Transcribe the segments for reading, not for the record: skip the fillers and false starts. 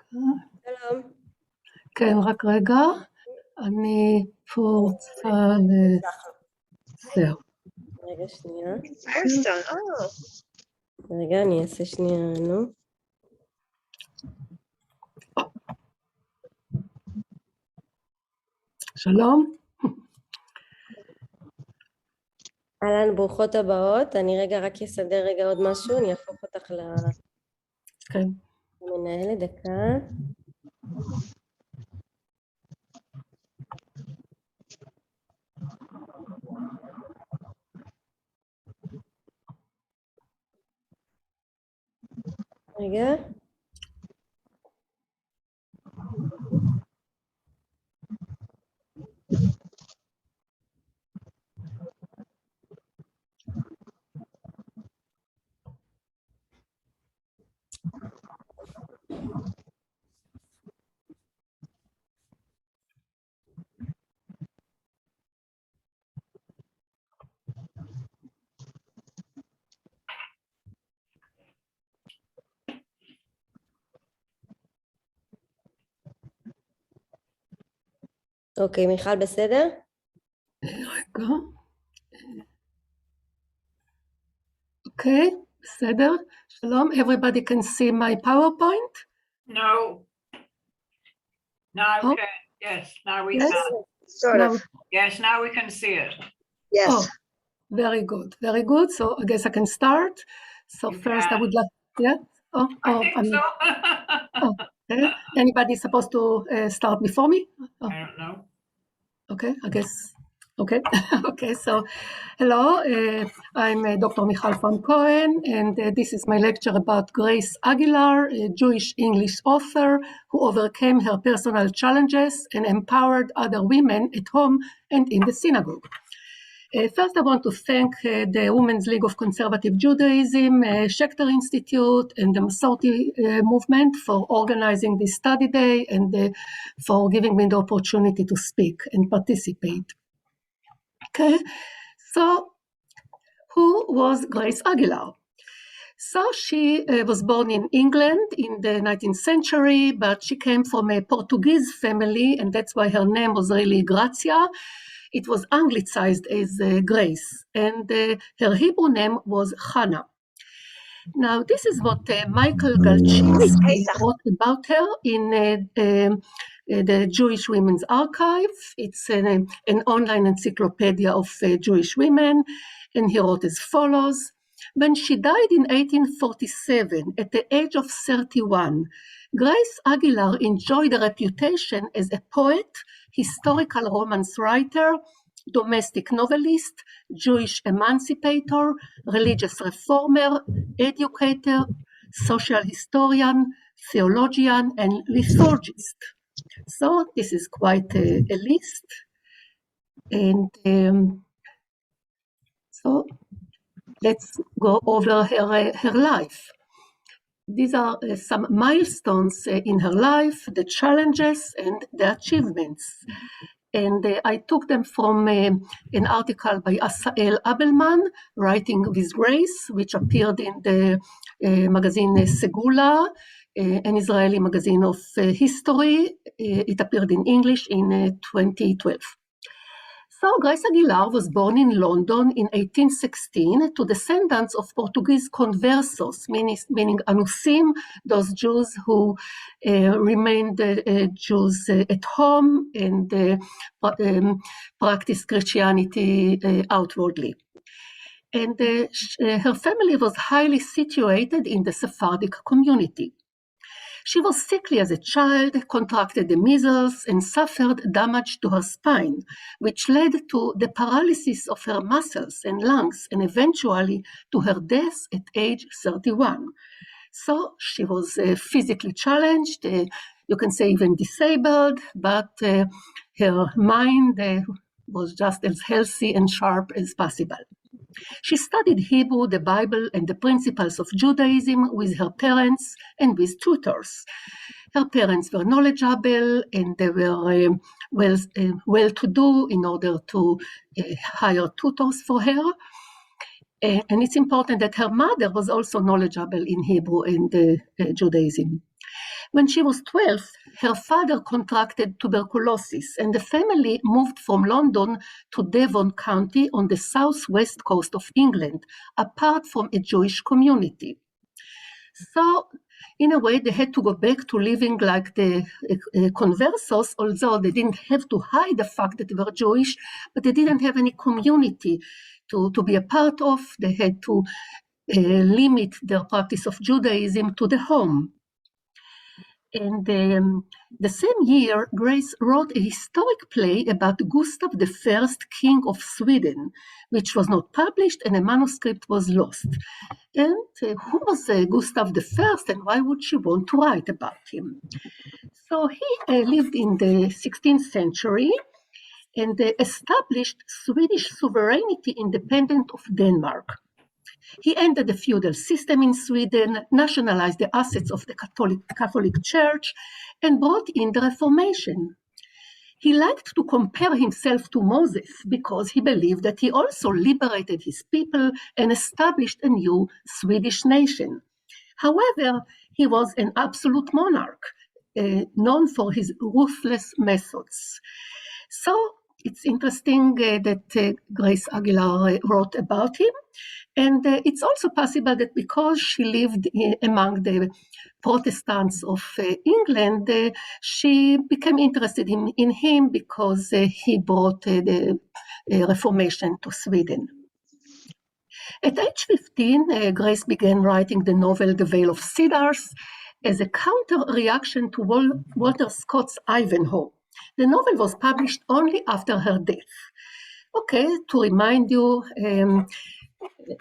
שלום. כן, רק רגע, אני פה רוצה לסר. רגע, שנייה. רגע, אני אעשה שנייה, נו. שלום. אהלן, ברוכות הבאות. אני רגע רק אסדר רגע עוד משהו, אני אהפוך אותך למנהלת, דקה. רגע. אוקיי, מיכל בסדר? רגע. אוקיי, בסדר. שלום, everybody can see my PowerPoint? No. Now we can. Yes, now we Yes? can. Sort of. Yes, now we can see it. Yes. Oh, very good, very good. So I guess I can start. So You first I can. would like, yeah? I think so. Okay. Anybody supposed to start before me? I don't know. Okay, I guess. Okay, okay. So, hello, I'm Dr. Michal Cohen, and this is my lecture about Grace Aguilar, a Jewish English author who overcame her personal challenges and empowered other women at home and in the synagogue. First, I want to thank the Women's League of Conservative Judaism, Schechter Institute, and the Masorti movement for organizing this study day and for giving me the opportunity to speak and participate. Okay, so who was Grace Aguilar? So she was born in England in the 19th century, but she came from a Portuguese family, and that's why her name was really Grazia. It was anglicized as Grace, and her Hebrew name was Hannah. Now, this is what Michael Galczynski wrote about her in the Jewish Women's Archive. It's an online encyclopedia of Jewish women, and he wrote as follows. When she died in 1847 at the age of 31, Grace Aguilar enjoyed a reputation as a poet, historical romance writer, domestic novelist, Jewish emancipator, religious reformer, educator, social historian, theologian, and liturgist. So this is quite a list. And so let's go over her life. These are some milestones in her life, the challenges and the achievements. And I took them from an article by Asael Abelman, Writing with Grace, which appeared in the magazine Segula, an Israeli magazine of history. It appeared in English in 2012. So Grace Aguilar was born in London in 1816 to descendants of Portuguese conversos, meaning anusim, those Jews who remained Jews at home and practiced Christianity outwardly. And her family was highly situated in the Sephardic community. She was sickly as a child, contracted the measles, and suffered damage to her spine, which led to the paralysis of her muscles and lungs, and eventually to her death at age 31. So she was physically challenged, you can say even disabled, but her mind was just as healthy and sharp as possible. She studied Hebrew, the Bible, and the principles of Judaism with her parents and with tutors. Her parents were knowledgeable and they were well-to-do in order to hire tutors for her. And it's important that her mother was also knowledgeable in Hebrew and Judaism. When she was 12, her father contracted tuberculosis, and the family moved from London to Devon County on the southwest coast of England, apart from a Jewish community. So, in a way, they had to go back to living like the conversos, although they didn't have to hide the fact that they were Jewish, but they didn't have any community to be a part of. They had to limit their practice of Judaism to the home. And the same year, Grace wrote a historic play about Gustav I, King of Sweden, which was not published and a manuscript was lost. And who was Gustav I, and why would she want to write about him? So he lived in the 16th century and established Swedish sovereignty independent of Denmark. He ended the feudal system in Sweden, nationalized the assets of the Catholic Church, and brought in the Reformation. He liked to compare himself to Moses because he believed that he also liberated his people and established a new Swedish nation. However, he was an absolute monarch, known for his ruthless methods. So it's interesting that Grace Aguilar wrote about him. And it's also possible that because she lived among the Protestants of England, she became interested in him because he brought the Reformation to Sweden. At age 15, Grace began writing the novel The Vale of Cedars as a counter-reaction to Walter Scott's Ivanhoe. The novel was published only after her death. Okay, to remind you,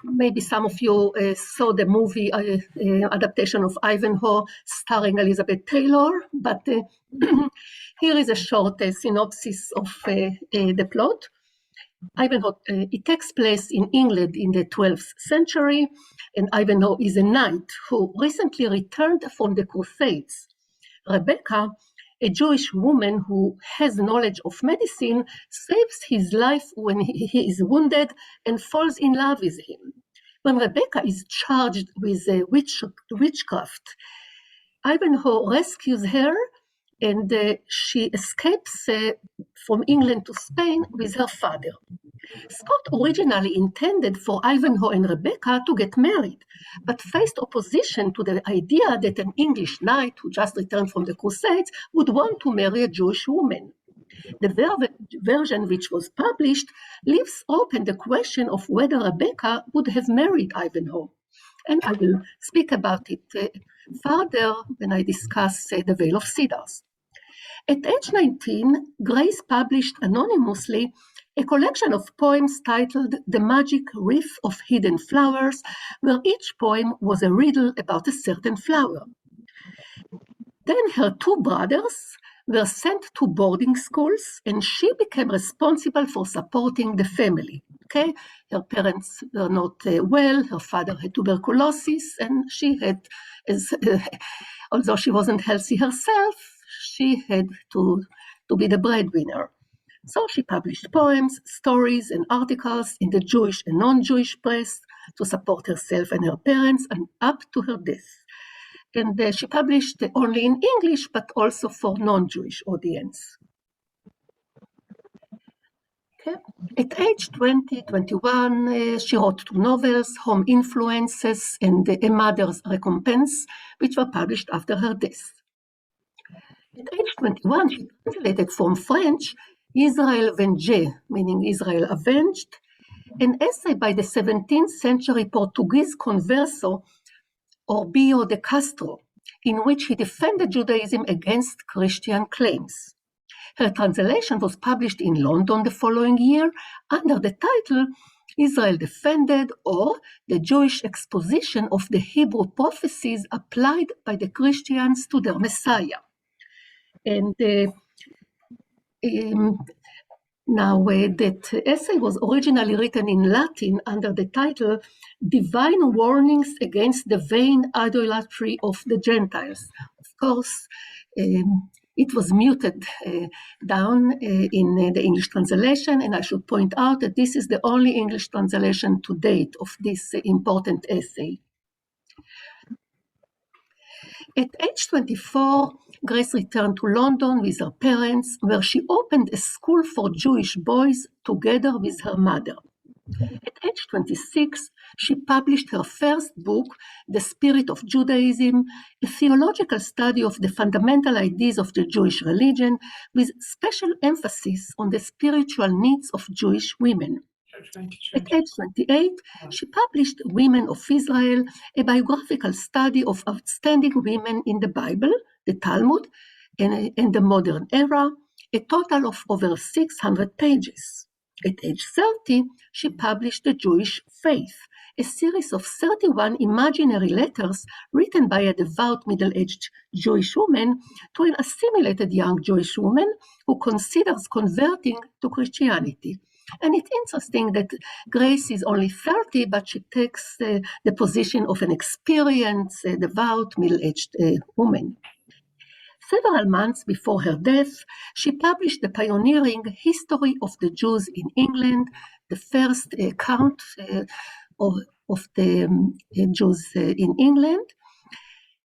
maybe some of you saw the movie adaptation of Ivanhoe starring Elizabeth Taylor, but here is a short synopsis of the plot. Ivanhoe, it takes place in England in the 12th century, and Ivanhoe is a knight who recently returned from the Crusades. Rebecca, a Jewish woman who has knowledge of medicine, saves his life when he is wounded and falls in love with him. When Rebecca is charged with witchcraft, Ivanhoe rescues her and she escapes from England to Spain with her father. Scott originally intended for Ivanhoe and Rebecca to get married, but faced opposition to the idea that an English knight who just returned from the Crusades would want to marry a Jewish woman. The version which was published leaves open the question of whether Rebecca would have married Ivanhoe. And I will speak about it further when I discuss The Vale of Cedars. At age 19, Grace published anonymously a collection of poems titled The Magic Wreath of Hidden Flowers, where each poem was a riddle about a certain flower. Then her two brothers were sent to boarding schools, and she became responsible for supporting the family. Okay, her parents were not well, her father had tuberculosis, and she had, although she wasn't healthy herself, she had to be the breadwinner. So she published poems, stories, and articles in the Jewish and non-Jewish press to support herself and her parents, and up to her death. And she published only in English, but also for non-Jewish audience. Okay. At age 21, she wrote two novels, Home Influences and A Mother's Recompense, which were published after her death. At age 21, she translated from French Israel Vengé, meaning Israel Avenged, an essay by the 17th century Portuguese converso Orbio de Castro, in which he defended Judaism against Christian claims. Her translation was published in London the following year under the title Israel Defended, or The Jewish Exposition of the Hebrew Prophecies Applied by the Christians to their Messiah. And Now, that essay was originally written in Latin under the title Divine Warnings Against the Vain Idolatry of the Gentiles. Of course, it was muted down in the English translation, and I should point out that this is the only English translation to date of this important essay. At age 24, Grace returned to London with her parents, where she opened a school for Jewish boys together with her mother. At age 26, she published her first book, The Spirit of Judaism, a theological study of the fundamental ideas of the Jewish religion, with special emphasis on the spiritual needs of Jewish women. At age 28, she published Women of Israel, a biographical study of outstanding women in the Bible, the Talmud, and the modern era, a total of over 600 pages. At age 30, she published The Jewish Faith, a series of 31 imaginary letters written by a devout middle-aged Jewish woman to an assimilated young Jewish woman who considers converting to Christianity. And it's interesting that Grace is only 30, but she takes the position of an experienced, devout, middle-aged woman. Several months before her death, she published the pioneering History of the Jews in England, the first account of the Jews in England.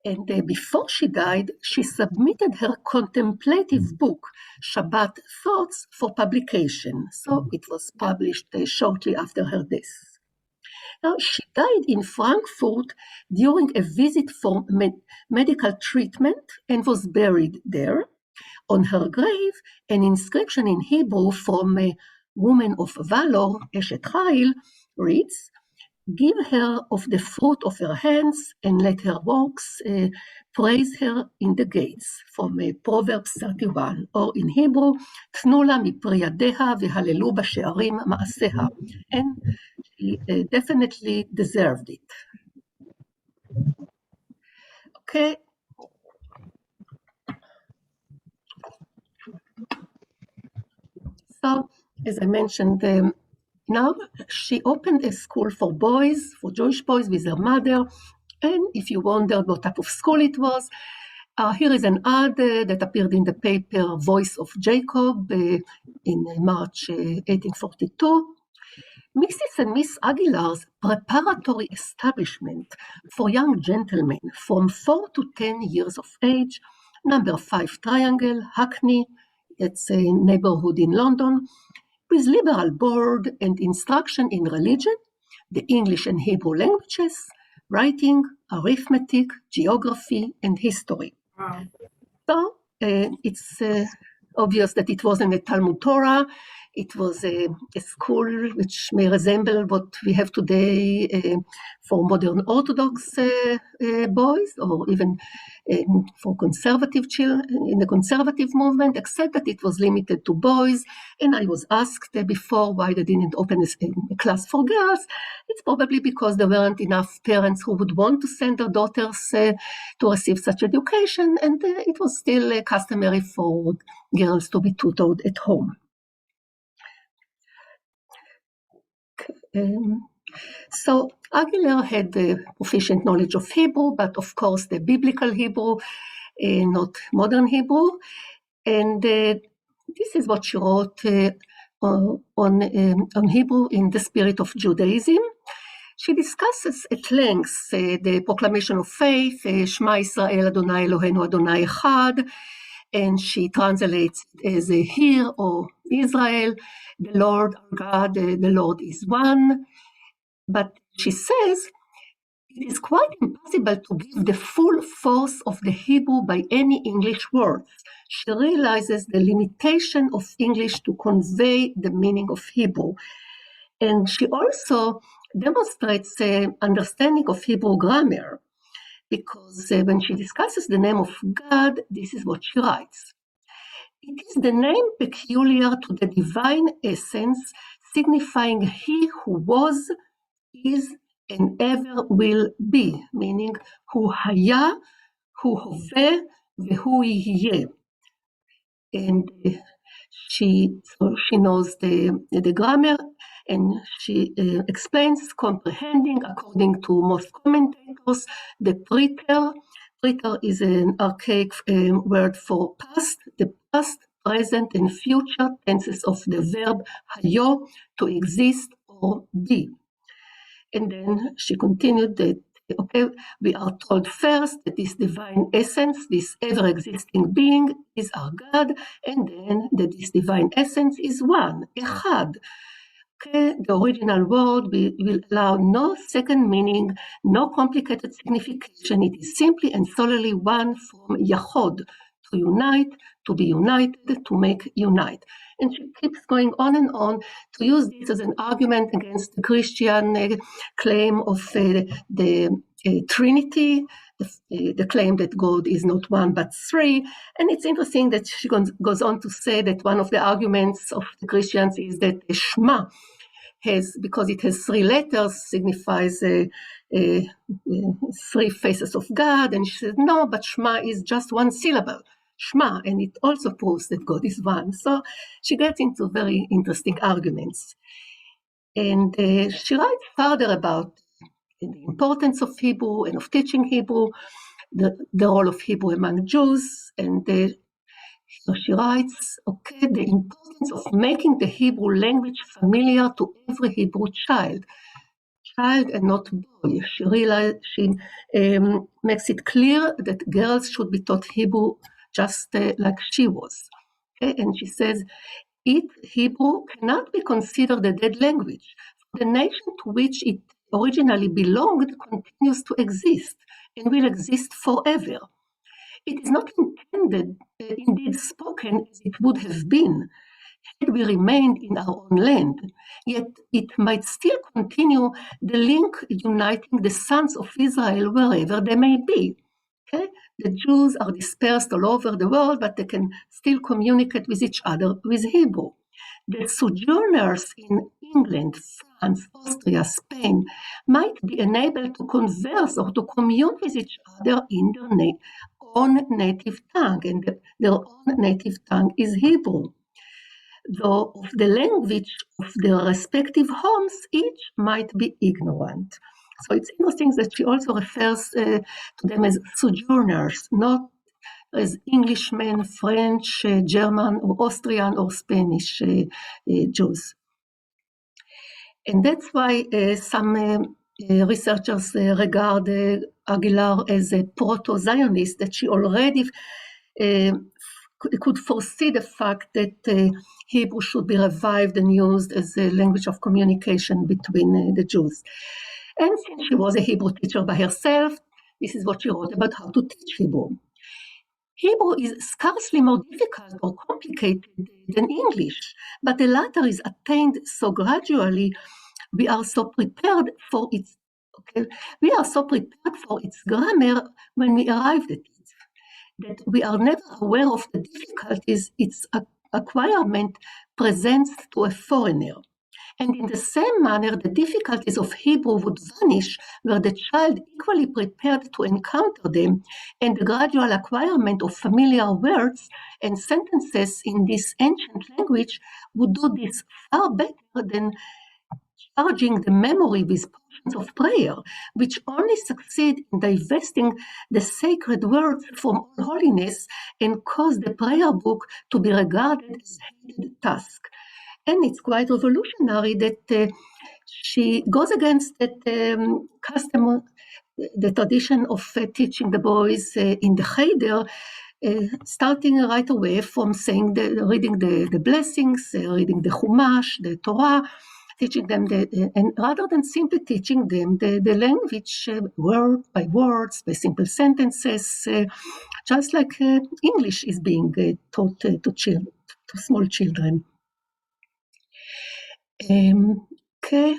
And before she died, she submitted her contemplative book, Shabbat Thoughts, for publication. So it was published shortly after her death. Now, she died in Frankfurt during a visit for medical treatment and was buried there. On her grave, an inscription in Hebrew from a woman of valor, Eshet Chayil, reads, "Give her of the fruit of her hands, and let her works praise her in the gates," from Proverbs 31, or in Hebrew, "תנו לה מפרי ידיה והללו בשערים מעשיה." And she definitely deserved it. Okay. So, as I mentioned, now she opened a school for boys, for Jewish boys, with her mother. And if you wondered what type of school it was, here is an ad that appeared in the paper Voice of Jacob in March 1842. Mrs. and Miss Aguilar's preparatory establishment for young gentlemen from 4 to 10 years of age, number 5 Triangle, Hackney, it's a neighborhood in London, with liberal board and instruction in religion, the English and Hebrew languages, writing, arithmetic, geography, and history. Wow. So it's obvious that it wasn't a Talmud Torah. It was a school which may resemble what we have today for modern Orthodox boys, or even for conservative children in the conservative movement, except that it was limited to boys. And I was asked before why they didn't open a class for girls. It's probably because there weren't enough parents who would want to send their daughters to receive such education, and it was still customary for girls to be tutored at home. So Aguilar had the proficient knowledge of Hebrew, but of course the biblical Hebrew, not modern Hebrew. And this is what she wrote on Hebrew in The Spirit of Judaism. She discusses at length the proclamation of faith, Shema Yisrael Adonai Eloheinu Adonai Echad, and she translates it as "Hear, O Israel, the Lord our God, the Lord is one." But she says it is quite impossible to give the full force of the Hebrew by any English words. She realizes the limitation of English to convey the meaning of Hebrew. And she also demonstrates understanding of Hebrew grammar, because when she discusses the name of God, this is what she writes. It is the name peculiar to the divine essence, signifying he who was, is, and ever will be, meaning hu haya, hu hove, vehu yeh. And She knows the grammar, and she explains comprehending according to most commentators. The preter is an archaic word for past, the past, present, and future tenses of the verb hayo, to exist or be. And then she continued that, okay, we are told first that this divine essence, this ever-existing being, is our God, and then that this divine essence is one, echad. Okay, the original word will allow no second meaning, no complicated signification. It is simply and solely one from yachod, to unite, to be united, to make unite. And she keeps going on and on to use this as an argument against the Christian claim of the Trinity, the claim that God is not one but three. And it's interesting that she goes on to say that one of the arguments of the Christians is that Shema has, because it has three letters, signifies three faces of God. And she says, no, but Shema is just one syllable. Shema, and it also proves that God is one. So she gets into very interesting arguments. And she writes further about the importance of Hebrew and of teaching Hebrew, the role of Hebrew among Jews, and so she writes, okay, the importance of making the Hebrew language familiar to every Hebrew child and not boy. She makes it clear that girls should be taught Hebrew just like she was. Okay? And she says, Hebrew cannot be considered a dead language. The nation to which it originally belonged continues to exist and will exist forever. It is not intended, indeed spoken as it would have been had we remained in our own land, yet it might still continue the link uniting the sons of Israel wherever they may be. Okay? The Jews are dispersed all over the world, but they can still communicate with each other with Hebrew. The sojourners in England, France, Austria, Spain might be enabled to converse or to commune with each other in their own native tongue, and their own native tongue is Hebrew. Though of the language of their respective homes, each might be ignorant. So it's interesting that she also refers to them as sojourners, not as Englishmen, French, German, or Austrian, or Spanish Jews. And that's why some researchers regard Aguilar as a proto-Zionist, that she already could foresee the fact that Hebrew should be revived and used as a language of communication between the Jews. And since she was a Hebrew teacher by herself, this is what she wrote about how to teach Hebrew. Hebrew is scarcely more difficult or complicated than English, but the latter is attained so gradually. We are so prepared for its grammar when we arrived at it, that we are never aware of the difficulties its acquirement presents to a foreigner. And in the same manner, the difficulties of Hebrew would vanish were the child equally prepared to encounter them, and the gradual acquirement of familiar words and sentences in this ancient language would do this far better than charging the memory with portions of prayer, which only succeed in divesting the sacred words from all holiness and cause the prayer book to be regarded as a hated task. And it's quite revolutionary that she goes against that custom, the tradition of teaching the boys in the cheder, starting right away from saying reading the blessings, reading the Chumash, the Torah, teaching them, and rather than simply teaching them the language word by words, by simple sentences, just like English is being taught to small children. Okay,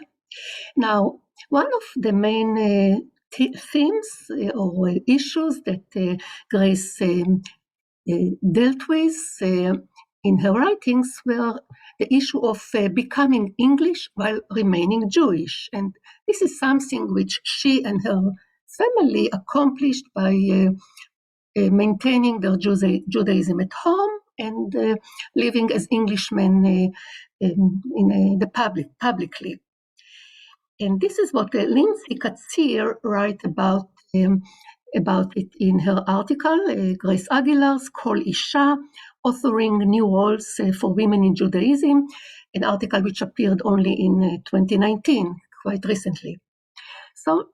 now one of the main themes or issues that Grace dealt with in her writings were the issue of becoming English while remaining Jewish. And this is something which she and her family accomplished by maintaining their Judaism at home and living as Englishmen publicly. And this is what Lindsay Katzir writes about it in her article, Grace Aguilar's Kol Isha, authoring new roles for women in Judaism, an article which appeared only in 2019, quite recently. So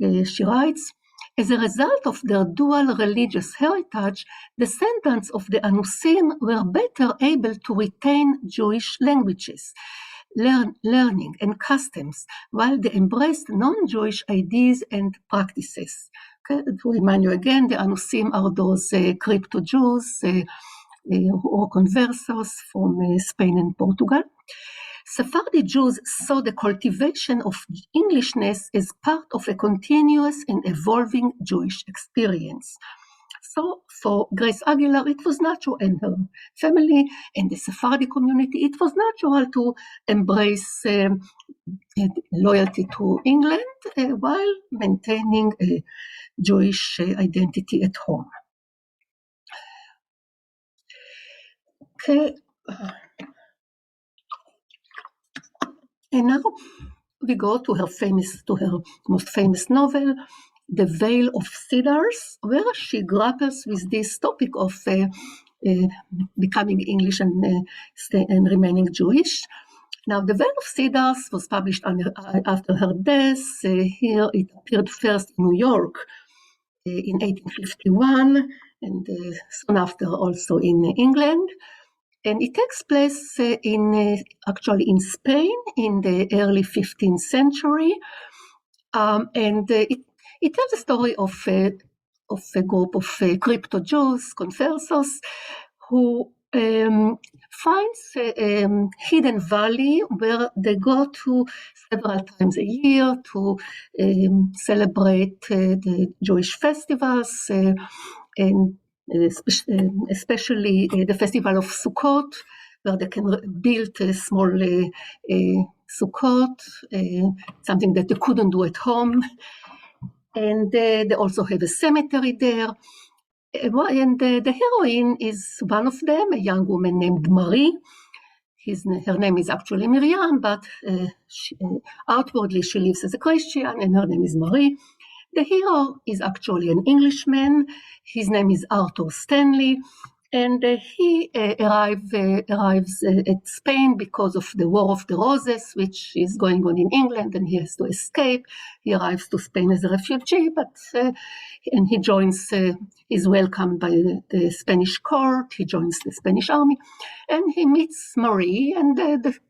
she writes, as a result of their dual religious heritage, descendants of the Anusim were better able to retain Jewish languages, learning and customs, while they embraced non-Jewish ideas and practices. Okay? To remind you again, the Anusim are those crypto-Jews or conversos from Spain and Portugal. Sephardi Jews saw the cultivation of Englishness as part of a continuous and evolving Jewish experience. So for Grace Aguilar, it was natural, and her family and the Sephardi community, it was natural to embrace loyalty to England while maintaining a Jewish identity at home. Okay. And now we go to her most famous novel, The Veil of Cedars, where she grapples with this topic of becoming English and remaining Jewish. Now, The Veil of Cedars was published after her death. Here it appeared first in New York in 1851, and soon after also in England. And it takes place actually in Spain in the early 15th century. And it tells the story of a group of crypto-Jews, conversos, who finds a hidden valley where they go to several times a year to celebrate the Jewish festivals, and especially the festival of Sukkot, where they can build a small Sukkot, something that they couldn't do at home. And they also have a cemetery there. And the heroine is one of them, a young woman named Marie. Her name is actually Miriam, but outwardly she lives as a Christian, and her name is Marie. The hero is actually an Englishman. His name is Arthur Stanley, and he arrives at Spain because of the War of the Roses, which is going on in England, and he has to escape. He arrives to Spain as a refugee, and he joins, is welcomed by the Spanish court. He joins the Spanish army, and he meets Marie, and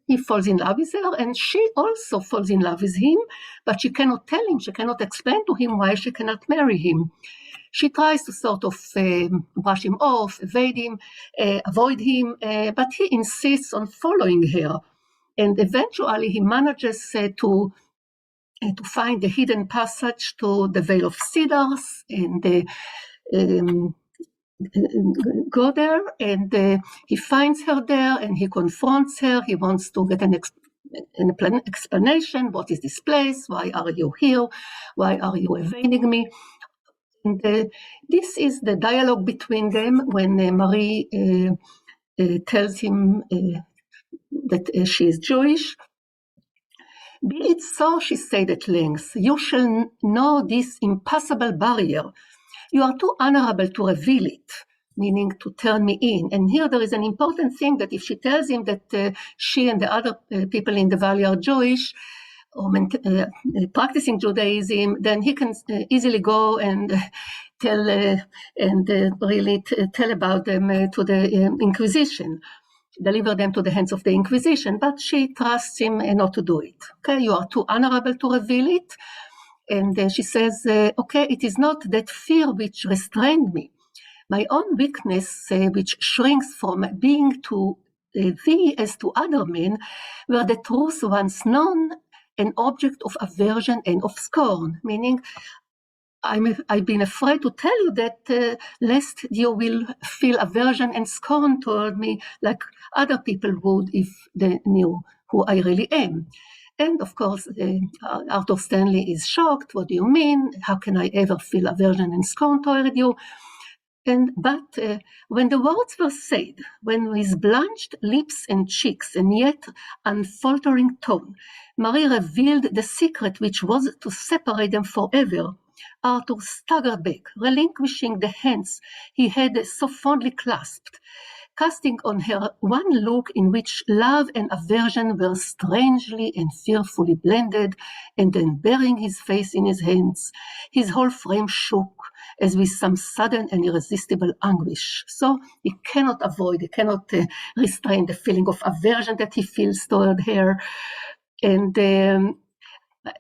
he falls in love with her, and she also falls in love with him, but she cannot tell him, she cannot explain to him why she cannot marry him. She tries to sort of brush him off, avoid him, but he insists on following her. And eventually he manages to find the hidden passage to the Veil of Cedars, and go there, and he finds her there, and he confronts her. He wants to get an explanation. What is this place? Why are you here? Why are you evading me? And this is the dialogue between them when Marie tells him that she is Jewish. Be it so, she said at length, you shall know this impassable barrier. You are too honorable to reveal it, meaning to turn me in. And here there is an important thing, that if she tells him that she and the other people in the valley are Jewish, or practicing Judaism, then he can easily go and tell about them to the Inquisition, deliver them to the hands of the Inquisition. But she trusts him not to do it. Okay, you are too honorable to reveal it. And she says, okay, it is not that fear which restrained me. My own weakness, which shrinks from being to thee as to other men, were the truth once known, an object of aversion and of scorn, meaning I've been afraid to tell you that lest you will feel aversion and scorn toward me like other people would if they knew who I really am. And of course, Arthur Stanley is shocked. What do you mean? How can I ever feel aversion and scorn toward you? But when the words were said, when with blanched lips and cheeks, and yet unfaltering tone, Marie revealed the secret which was to separate them forever, Arthur staggered back, relinquishing the hands he had so fondly clasped, casting on her one look in which love and aversion were strangely and fearfully blended, and then burying his face in his hands, his whole frame shook as with some sudden and irresistible anguish. So he cannot avoid, he cannot restrain the feeling of aversion that he feels toward her. And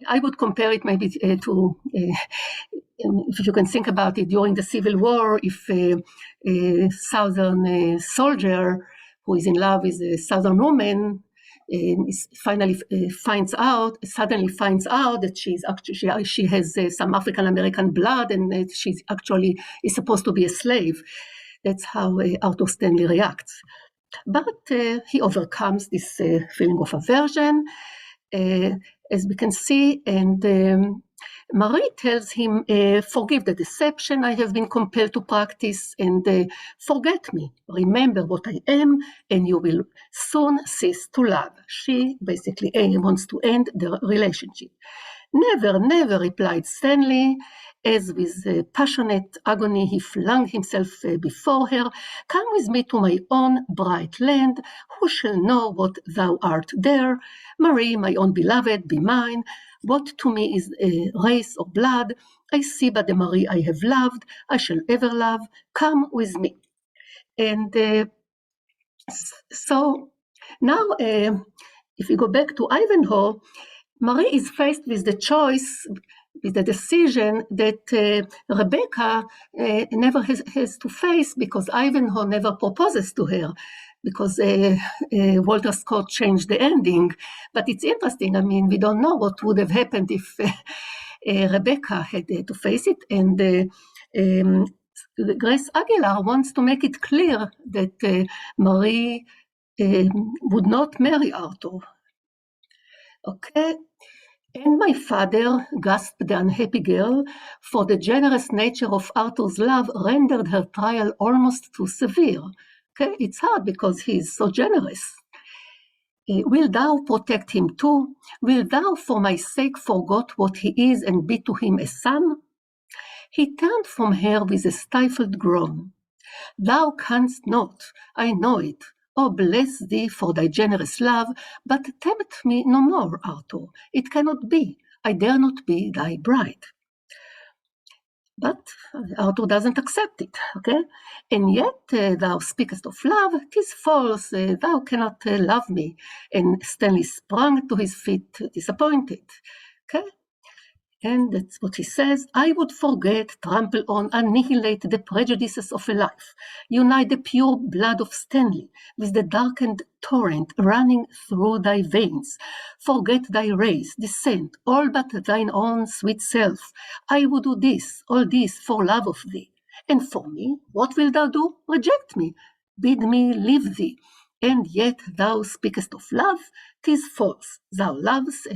I would compare it maybe to, if you can think about it, during the Civil War, if a Southern soldier who is in love with a Southern woman suddenly finds out that she has some African American blood, and she actually is supposed to be a slave. That's how Arthur Stanley reacts. But he overcomes this feeling of aversion, as we can see, and Marie tells him, forgive the deception I have been compelled to practice, and forget me. Remember what I am, and you will soon cease to love. She basically wants to end the relationship. Never, never, replied Stanley, as with passionate agony he flung himself before her. Come with me to my own bright land. Who shall know what thou art there? Marie, my own beloved, be mine. What to me is race or blood? I see but the Marie I have loved, I shall ever love. Come with me. And so now, if we go back to Ivanhoe, Marie is faced with the choice, with the decision that Rebecca never has to face, because Ivanhoe never proposes to her, because Walter Scott changed the ending. But it's interesting, I mean, we don't know what would have happened if Rebecca had to face it, and Grace Aguilar wants to make it clear that Marie would not marry Arthur. Okay, and my father, gasped the unhappy girl, for the generous nature of Arthur's love rendered her trial almost too severe. Okay, it's hard because he is so generous. Will thou protect him too? Will thou for my sake forget what he is and be to him a son? He turned from her with a stifled groan. Thou canst not, I know it. Oh, bless thee for thy generous love, but tempt me no more, Arthur. It cannot be. I dare not be thy bride. But Arthur doesn't accept it, okay? And yet thou speakest of love, 'tis false, thou cannot love me. And Stanley sprang to his feet, disappointed, okay? And that's what he says, I would forget, trample on, annihilate the prejudices of a life, unite the pure blood of Stanley with the darkened torrent running through thy veins, forget thy race, descent, all but thine own sweet self. I would do this, all this for love of thee. And for me, what wilt thou do? Reject me, bid me leave thee. And yet thou speakest of love, 'tis false. Thou lovest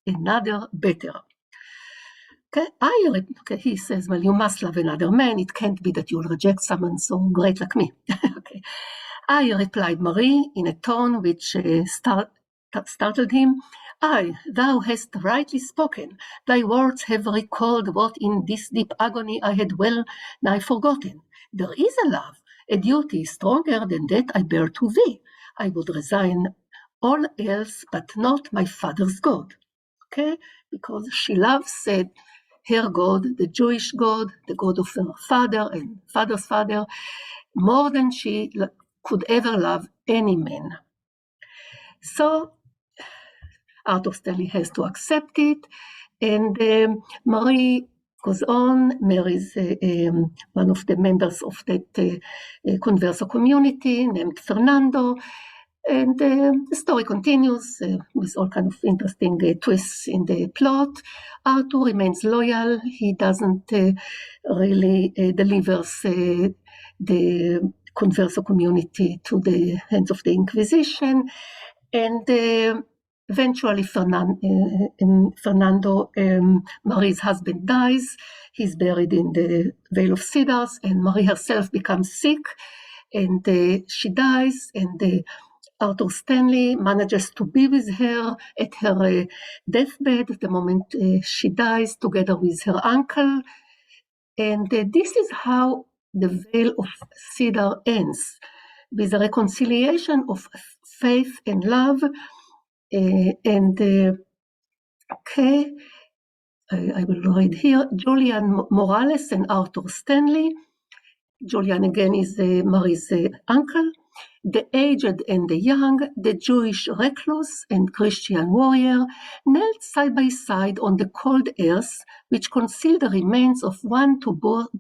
another better. Okay, he says, well, you must love another man. It can't be that you'll reject someone so great like me. Okay. I, replied Marie in a tone which startled him. Aye, thou hast rightly spoken. Thy words have recalled what in this deep agony I had well nigh forgotten. There is a love, a duty stronger than that I bear to thee. I would resign all else but not my father's God. Okay, because she loves her God, the Jewish God, the God of her father and father's father, more than she could ever love any man. So Arthur Stanley has to accept it, and Marie goes on, marries one of the members of that Converso community named Fernando, and the story continues with all kind of interesting twists in the plot. Arthur remains loyal. He doesn't really delivers the Converso community to the hands of the Inquisition. And eventually Fernando, Marie's husband, dies. He's buried in the Vale of Cedars, and Marie herself becomes sick, and she dies, and Arthur Stanley manages to be with her at her deathbed the moment she dies, together with her uncle. And this is how the Vale of Cedar ends, with a reconciliation of faith and love. Okay, I will read here. Julian Morales and Arthur Stanley. Julian again is Marie's uncle. The aged and the young, the Jewish recluse and Christian warrior, knelt side by side on the cold earth, which concealed the remains of one to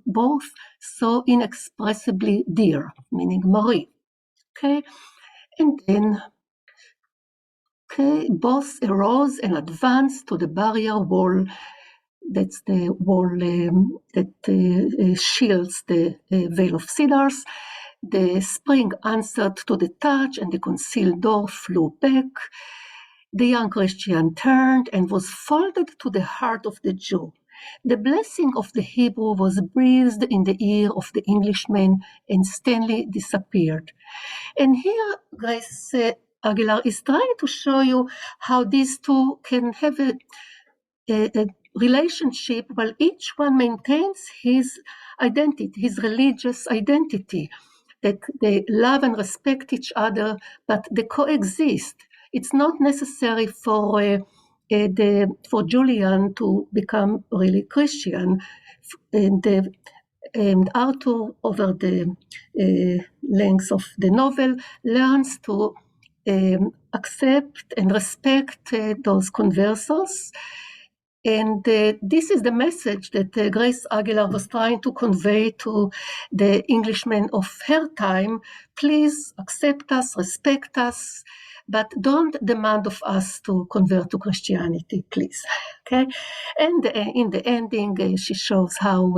both so inexpressibly dear, meaning Marie. Okay, and then both arose and advanced to the barrier wall. That's the wall that shields the Vale of Cedars. The spring answered to the touch, and the concealed door flew back. The young Christian turned and was folded to the heart of the Jew. The blessing of the Hebrew was breathed in the ear of the Englishman, and Stanley disappeared. And here, Grace Aguilar is trying to show you how these two can have a relationship while each one maintains his identity, his religious identity, that they love and respect each other, but they coexist. It's not necessary for Julian to become really Christian, and Arthur, over the length of the novel, learns to accept and respect those conversos. And this is the message that Grace Aguilar was trying to convey to the Englishmen of her time. Please accept us, respect us, but don't demand of us to convert to Christianity, please. Okay, and in the ending, she shows how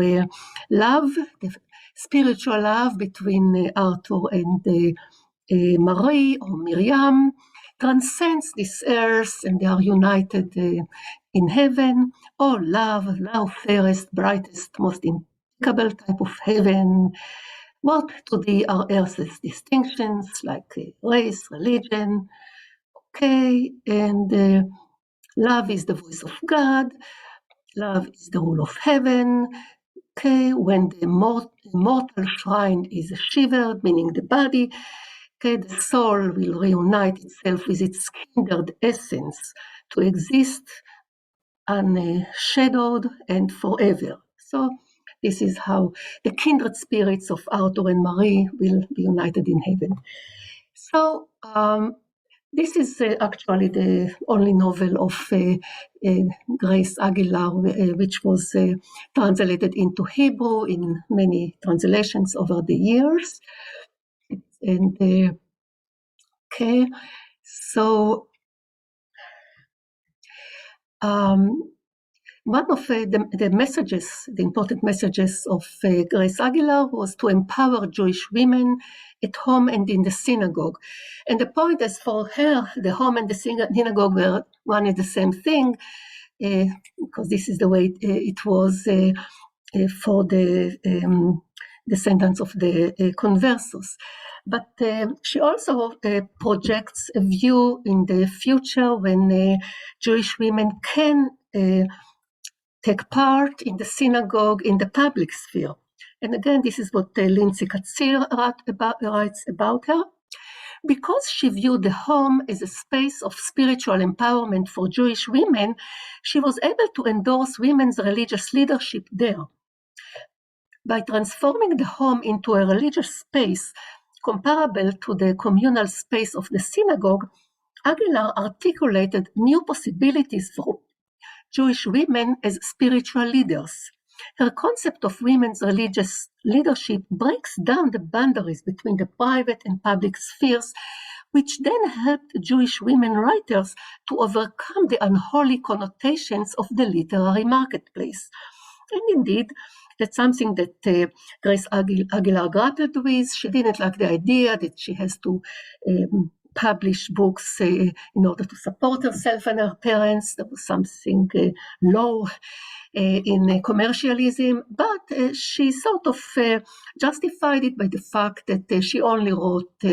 love, the spiritual love between Arthur and Marie or Miriam, transcends this earth, and they are united in heaven. Oh, love, fairest, brightest, most impeccable type of heaven. What to thee are earth's distinctions, like race, religion? Okay, and love is the voice of God. Love is the rule of heaven. Okay, when the mortal shrine is shivered, meaning the body, okay, the soul will reunite itself with its kindred essence to exist unshadowed and forever. So this is how the kindred spirits of Arthur and Marie will be united in heaven. So this is actually the only novel of Grace Aguilar, which was translated into Hebrew in many translations over the years. And okay, so one of the messages, the important messages of Grace Aguilar, was to empower Jewish women at home and in the synagogue. And the point is, for her, the home and the synagogue were one and the same thing, because this is the way it was for the descendants of the conversos. But she also projects a view in the future when Jewish women can take part in the synagogue in the public sphere. And again, this is what Lindsay Katzir writes about her. Because she viewed the home as a space of spiritual empowerment for Jewish women, she was able to endorse women's religious leadership there. By transforming the home into a religious space comparable to the communal space of the synagogue, Aguilar articulated new possibilities for Jewish women as spiritual leaders. Her concept of women's religious leadership breaks down the boundaries between the private and public spheres, which then helped Jewish women writers to overcome the unholy connotations of the literary marketplace. And indeed, that's something that Grace Aguilar grappled with. She didn't like the idea that she has to publish books in order to support herself and her parents. There was something low in commercialism, but she sort of justified it by the fact that she only wrote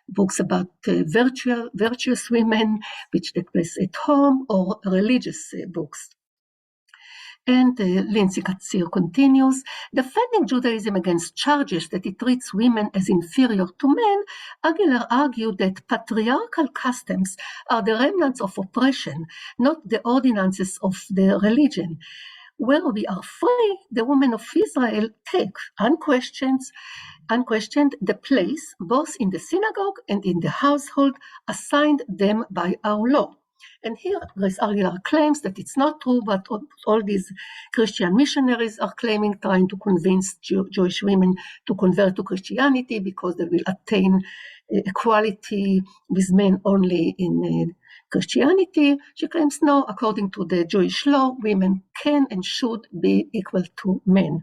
books about virtuous women, which take place at home, or religious books. And Lindsay Katzir continues, defending Judaism against charges that it treats women as inferior to men, Aguilar argued that patriarchal customs are the remnants of oppression, not the ordinances of the religion. Where we are free, the women of Israel take unquestioned the place both in the synagogue and in the household assigned them by our law. And here Grace Aguilar claims that it's not true, but all these Christian missionaries are claiming, trying to convince Jewish women to convert to Christianity because they will attain equality with men only in Christianity. She claims no, according to the Jewish law, women can and should be equal to men.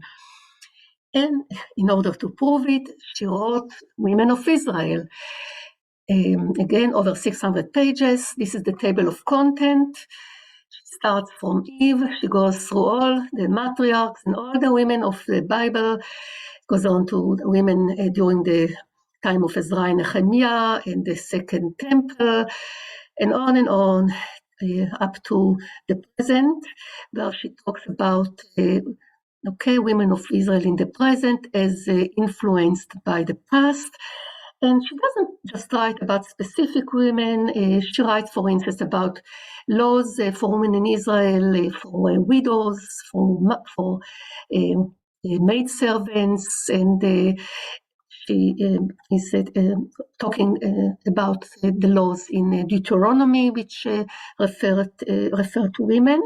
And in order to prove it, she wrote Women of Israel. Again, over 600 pages. This is the table of content. She starts from Eve. She goes through all the matriarchs and all the women of the Bible, goes on to the women during the time of Ezra and Nehemiah and the Second Temple, and on, up to the present, where she talks about women of Israel in the present as influenced by the past. And she doesn't just write about specific women. She writes, for instance, about laws for women in Israel, for widows, for maidservants, and she is talking about the laws in Deuteronomy, which refer to women.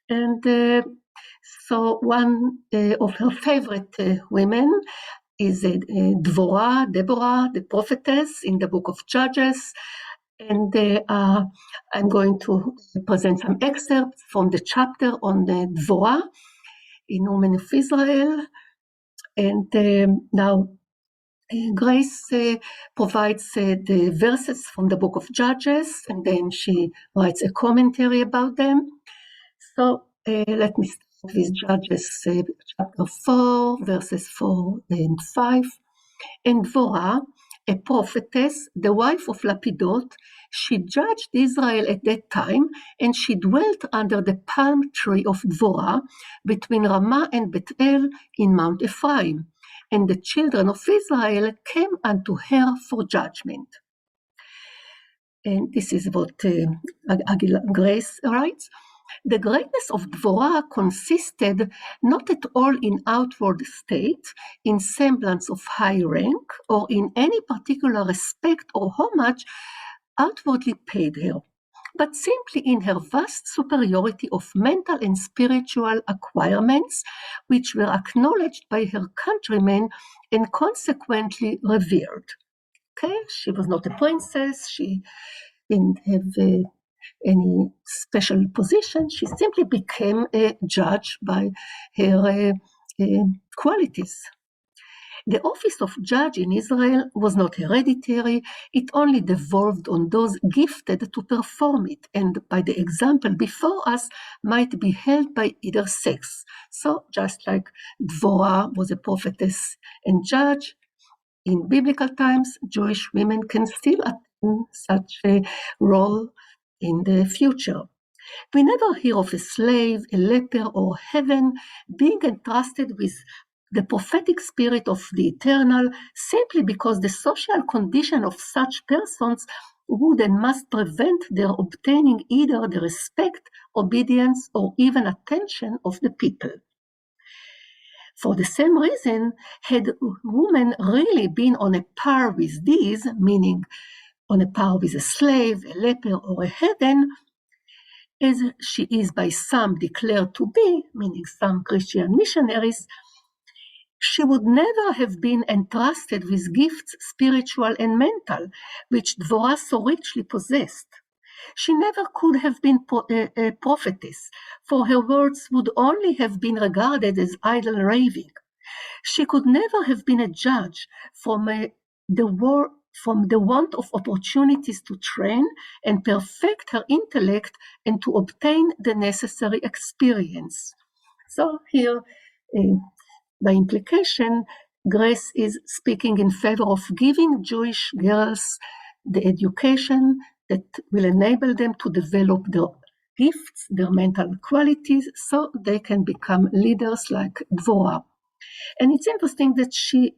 And so one of her favorite women is Deborah, the prophetess in the book of Judges. And I'm going to present some excerpts from the chapter on Deborah in Women of Israel. And now Grace provides the verses from the book of Judges, and then she writes a commentary about them. So let me start with Judges chapter 4, verses 4 and 5. And Dvorah, a prophetess, the wife of Lapidot, she judged Israel at that time, and she dwelt under the palm tree of Dvorah between Ramah and Bethel in Mount Ephraim. And the children of Israel came unto her for judgment. And this is what Grace writes. The greatness of Dvorah consisted not at all in outward state, in semblance of high rank, or in any particular respect or homage outwardly paid her, but simply in her vast superiority of mental and spiritual acquirements, which were acknowledged by her countrymen and consequently revered. Okay, she was not a princess, she didn't have any special position, she simply became a judge by her qualities. The office of judge in Israel was not hereditary, it only devolved on those gifted to perform it, and by the example before us might be held by either sex. So just like Dvorah was a prophetess and judge, in biblical times, Jewish women can still attain such a role in the future. We never hear of a slave, a leper, or heaven being entrusted with the prophetic spirit of the eternal simply because the social condition of such persons would and must prevent their obtaining either the respect, obedience, or even attention of the people. For the same reason, had women really been on a par with these, meaning on a par with a slave, a leper, or a heathen, as she is by some declared to be, meaning some Christian missionaries, she would never have been entrusted with gifts, spiritual and mental, which Dvorah so richly possessed. She never could have been a prophetess, for her words would only have been regarded as idle raving. She could never have been a judge, for from the want of opportunities to train and perfect her intellect and to obtain the necessary experience. So here, by implication, Grace is speaking in favor of giving Jewish girls the education that will enable them to develop their gifts, their mental qualities, so they can become leaders like Dvorah. And it's interesting that she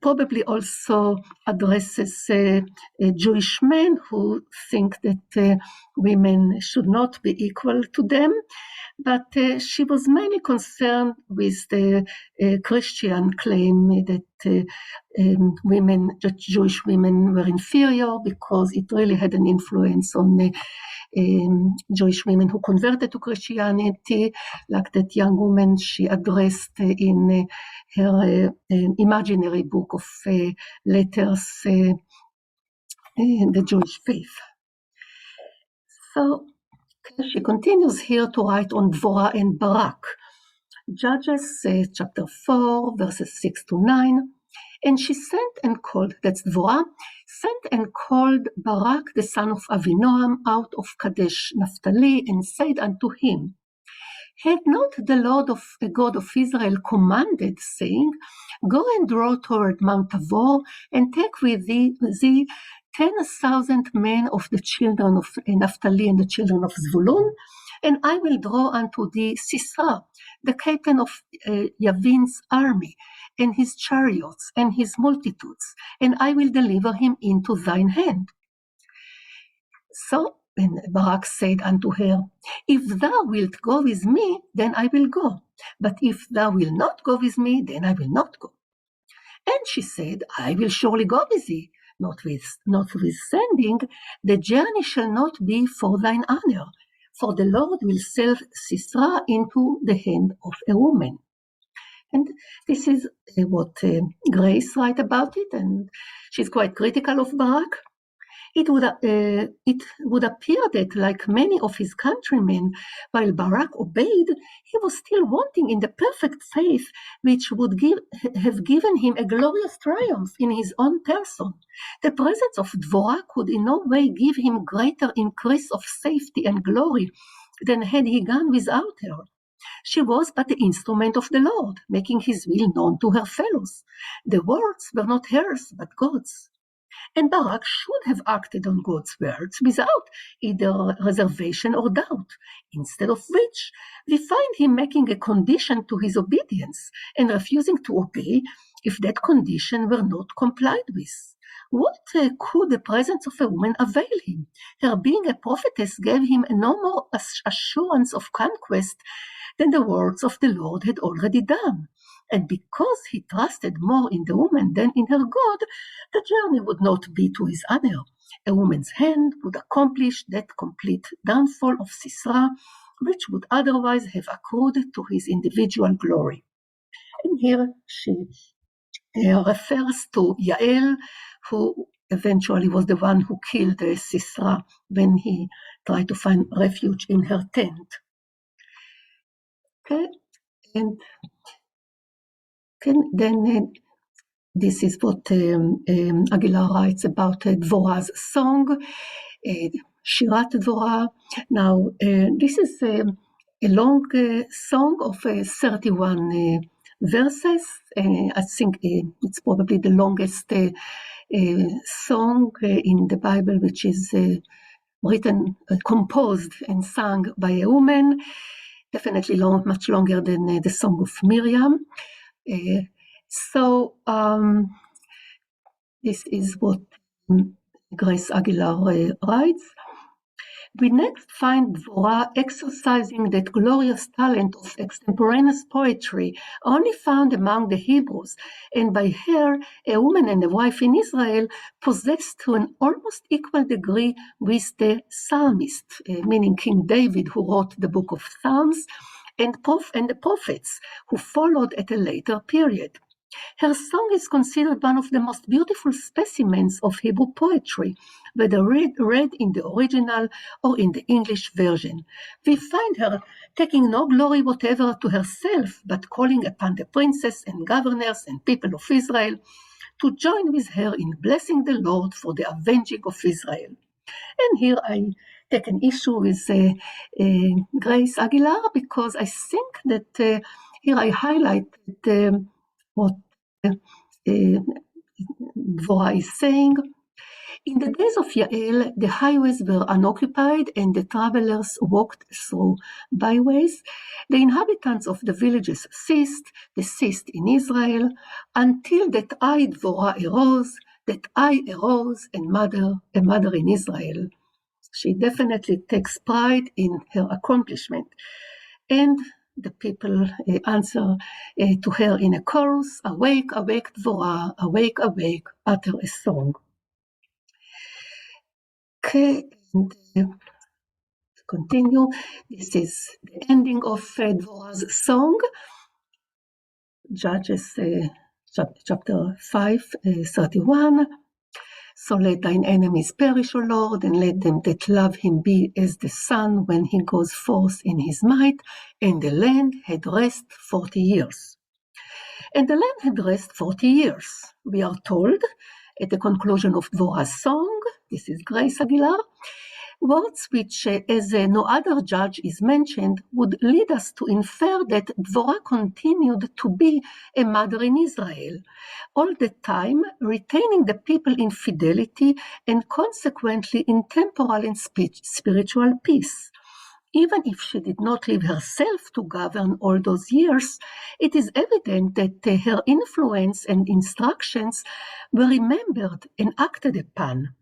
probably also addresses Jewish men who think that women should not be equal to them. But she was mainly concerned with the Christian claim that Jewish women were inferior, because it really had an influence on Jewish women who converted to Christianity, like that young woman she addressed in her imaginary book of letters, the Jewish faith. So she continues here to write on Dvorah and Barak. Judges chapter 4, verses 6 to 9. And she sent and called, that's Dvorah, sent and called Barak the son of Avinoam out of Kadesh Naphtali, and said unto him, had not the Lord of the God of Israel commanded, saying, go and draw toward Mount Tabor, and take with thee 10,000 men of the children of Naphtali and the children of Zvulun, and I will draw unto thee Sisera, the captain of Yavin's army, and his chariots, and his multitudes, and I will deliver him into thine hand. So and Barak said unto her, if thou wilt go with me, then I will go. But if thou wilt not go with me, then I will not go. And she said, I will surely go with thee. Notwithstanding, the journey shall not be for thine honor, for the Lord will sell Sisera into the hand of a woman. And this is what Grace writes about it, and she's quite critical of Barak. It would appear that, like many of his countrymen, while Barak obeyed, he was still wanting in the perfect faith which would have given him a glorious triumph in his own person. The presence of Dvorah could in no way give him greater increase of safety and glory than had he gone without her. She was but the instrument of the Lord, making his will known to her fellows. The words were not hers, but God's. And Barak should have acted on God's words without either reservation or doubt, instead of which we find him making a condition to his obedience and refusing to obey if that condition were not complied with. What could the presence of a woman avail him? Her being a prophetess gave him no more assurance of conquest than the words of the Lord had already done. And because he trusted more in the woman than in her God, the journey would not be to his honor. A woman's hand would accomplish that complete downfall of Sisera, which would otherwise have accrued to his individual glory. And here she refers to Yael, who eventually was the one who killed Sisera when he tried to find refuge in her tent. Okay, and then this is what Aguilar writes about Dvorah's song, Shirat Dvorah. Now, this is a long song of 31 verses. I think it's probably the longest song in the Bible, which is written, composed and sung by a woman, definitely much longer than the Song of Miriam. So this is what Grace Aguilar writes. We next find Dvorah exercising that glorious talent of extemporaneous poetry only found among the Hebrews, and by her, a woman and a wife in Israel, possessed to an almost equal degree with the psalmist, meaning King David, who wrote the book of Psalms, and the prophets, who followed at a later period. Her song is considered one of the most beautiful specimens of Hebrew poetry, whether read in the original or in the English version. We find her taking no glory whatever to herself, but calling upon the princes and governors and people of Israel to join with her in blessing the Lord for the avenging of Israel. And here I take an issue with Grace Aguilar, because I think that here I highlight what Dvorah is saying. In the days of Yael, the highways were unoccupied and the travelers walked through byways. The inhabitants of the villages ceased in Israel, until that I, Dvorah, arose, and a mother in Israel. She definitely takes pride in her accomplishment. And the people answer to her in a chorus, awake, awake, Dvorah, awake, awake, utter a song. Okay, and to continue, this is the ending of Dvorah's song, Judges chapter 5, 31. So let thine enemies perish, O Lord, and let them that love him be as the sun when he goes forth in his might. And the land had rest 40 years. And the land had rest 40 years, we are told, at the conclusion of Dvorah's song. This is Grace Aguilar. Words which, as no other judge is mentioned, would lead us to infer that Dvorah continued to be a mother in Israel, all the time retaining the people in fidelity and consequently in temporal and spiritual peace. Even if she did not leave herself to govern all those years, it is evident that her influence and instructions were remembered and acted upon.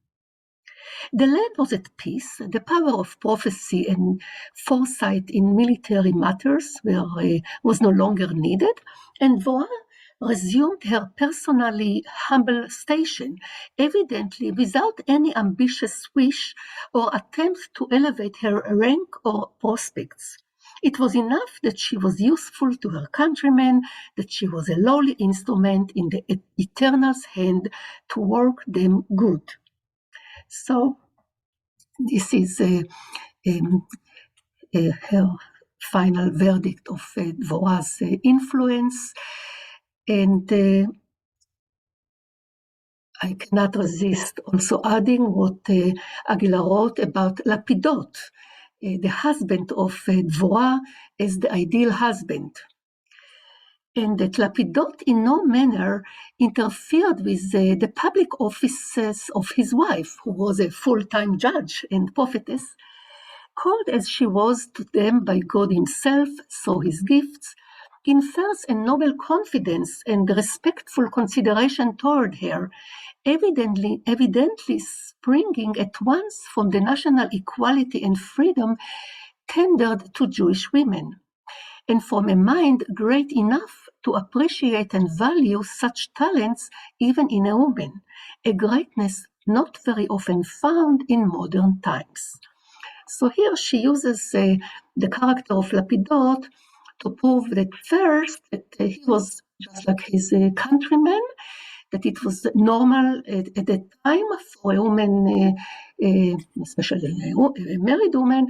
The land was at peace. The power of prophecy and foresight in military matters was no longer needed, and Dvorah resumed her personally humble station, evidently without any ambitious wish or attempt to elevate her rank or prospects. It was enough that she was useful to her countrymen, that she was a lowly instrument in the Eternal's hand to work them good. So this is her final verdict of Dvorah's influence, and I cannot resist also adding what Aguilar wrote about Lapidot, the husband of Dvorah, as the ideal husband. And that Lapidot in no manner interfered with the public offices of his wife, who was a full-time judge and prophetess. Called as she was to them by God himself, so his gifts, infers a noble confidence and respectful consideration toward her, evidently springing at once from the national equality and freedom tendered to Jewish women, and from a mind great enough to appreciate and value such talents even in a woman, a greatness not very often found in modern times. So here she uses the character of Lapidot to prove that first, that he was just like his countrymen, that it was normal at that time for a woman, especially a married woman,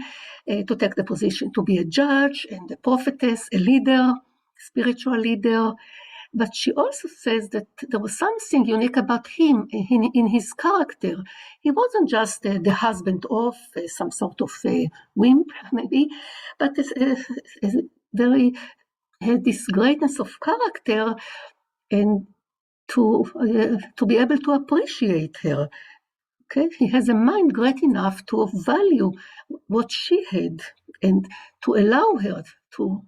to take the position to be a judge and a prophetess, a leader, spiritual leader. But she also says that there was something unique about him in his character. He wasn't just the husband of some sort of wimp, maybe, but had this greatness of character, and to be able to appreciate her. Okay, he has a mind great enough to value what she had and to allow her to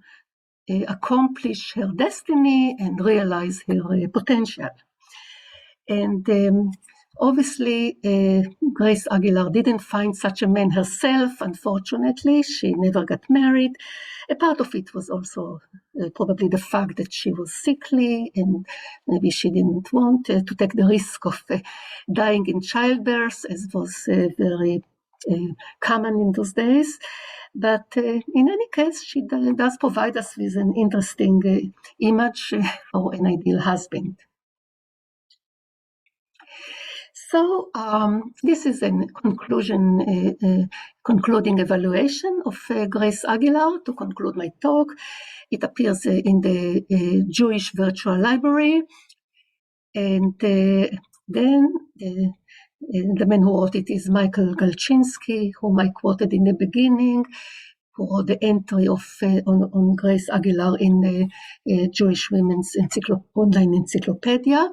accomplish her destiny and realize her potential. And obviously, Grace Aguilar didn't find such a man herself, unfortunately. She never got married. A part of it was also probably the fact that she was sickly and maybe she didn't want to take the risk of dying in childbirth, as was very common in those days. But in any case, she does provide us with an interesting image for an ideal husband. So this is a concluding evaluation of Grace Aguilar. To conclude my talk, it appears in the Jewish Virtual Library. And then the man who wrote it is Michael Galchinsky, whom I quoted in the beginning, who wrote the entry on Grace Aguilar in the Jewish Women's online encyclopedia.